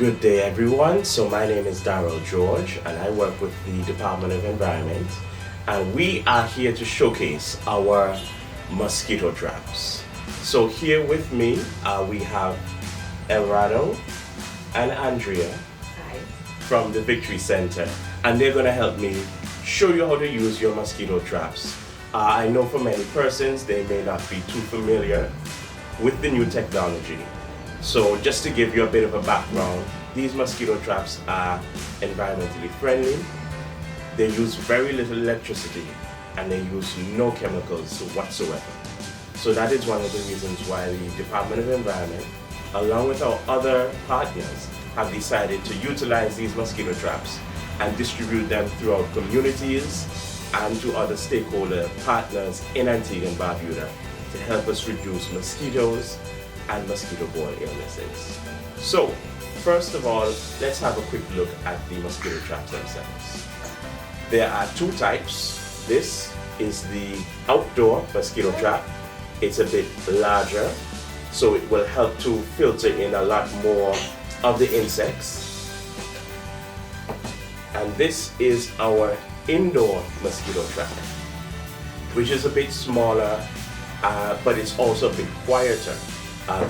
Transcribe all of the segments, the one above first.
Good day, everyone. So my name is Darrell George, and I work with the Department of Environment, and we are here to showcase our mosquito traps. So here with me, we have Erado and Andrea Hi. from the Victory Center, and they're going to help me show you how to use your mosquito traps. I know for many persons, they may not be too familiar with the new technology. So just to give you a bit of a background, these mosquito traps are environmentally friendly. They use very little electricity and they use no chemicals whatsoever. So that is one of the reasons why the Department of Environment, along with our other partners, have decided to utilize these mosquito traps and distribute them throughout communities and to other stakeholder partners in Antigua and Barbuda to help us reduce mosquitoes and mosquito-borne illnesses. So, first of all, let's have a quick look at the mosquito traps themselves. There are two types. This is the outdoor mosquito trap. It's a bit larger, so it will help to filter in a lot more of the insects. And this is our indoor mosquito trap, which is a bit smaller, but it's also a bit quieter.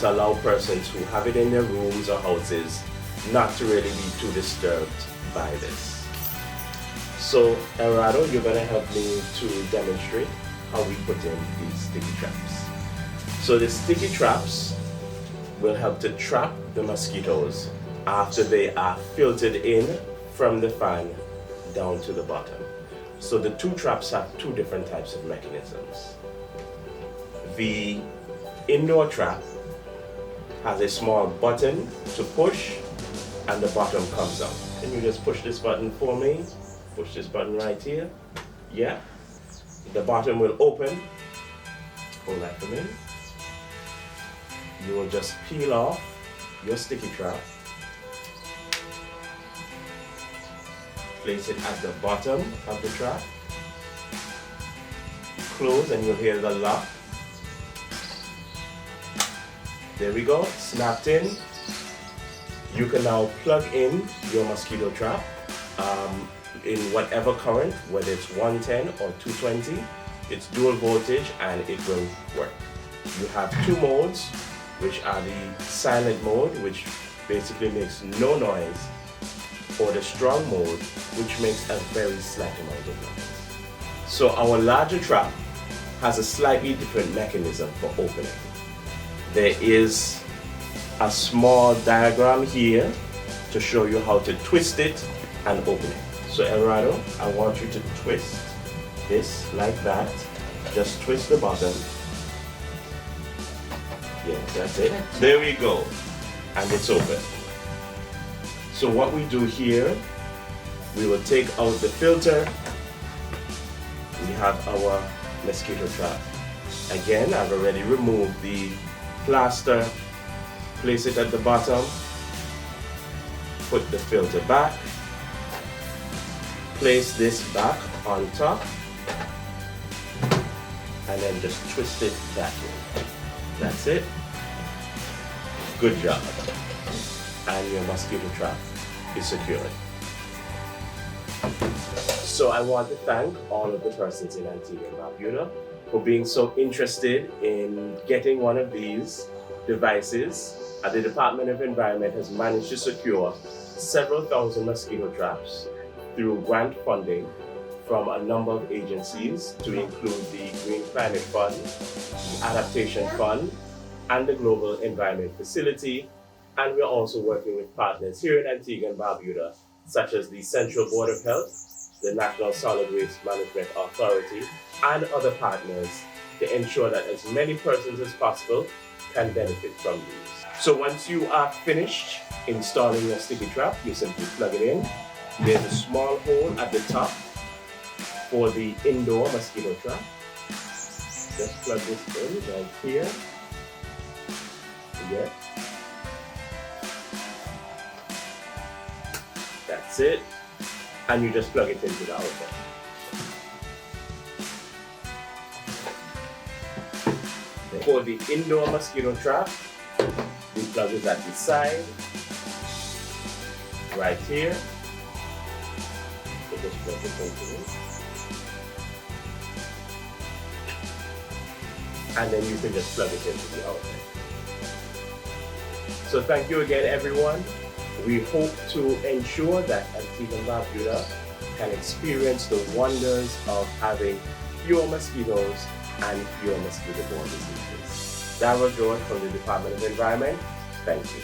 To allow persons who have it in their rooms or houses not to really be too disturbed by this. So, Erado, you're going to help me to demonstrate how we put in these sticky traps. So the sticky traps will help to trap the mosquitoes after they are filtered in from the fan down to the bottom. So the two traps have two different types of mechanisms. The indoor trap has a small button to push and the bottom comes out. Can you just push this button for me? Push this button right here. Yeah. The bottom will open. Hold that for me. You will just peel off your sticky trap. Place it at the bottom of the trap. Close and you'll hear the lock. There we go, snapped in. You can now plug in your mosquito trap in whatever current, whether it's 110 or 220. It's dual voltage and it will work. You have two modes, which are the silent mode, which basically makes no noise, or the strong mode, which makes a very slight amount of noise. So our larger trap has a slightly different mechanism for opening. There is a small diagram here to show you how to twist it and open it. So Erado, I want you to twist this like that. Just twist the bottom. Yes, that's it. There we go. And it's open. So what we do here, we will take out the filter. We have our mosquito trap. Again, I've already removed the plaster, place it at the bottom, put the filter back, place this back on top, and then just twist it that way. That's it. Good job. And your mosquito trap is secured. So I want to thank all of the persons in Antigua and Barbuda for being so interested in getting one of these devices. The Department of Environment has managed to secure several thousand mosquito traps through grant funding from a number of agencies, to include the Green Climate Fund, the Adaptation Fund, and the Global Environment Facility. And we're also working with partners here in Antigua and Barbuda, such as the Central Board of Health, the National Solid Waste Management Authority, and other partners to ensure that as many persons as possible can benefit from these. So once you are finished installing your sticky trap, you simply plug it in. There's a small hole at the top for the indoor mosquito trap. Just plug this in right here. Yeah. That's it. And you just plug it into the outlet. For the indoor mosquito trap, the plug is at the side. right here. So just plug it into it. And then you can just plug it into the outlet. So thank you again, everyone. We hope to ensure that Antigua and Barbuda can experience the wonders of having fewer mosquitoes and fewer mosquito-borne diseases. Darrell George from the Department of Environment. Thank you.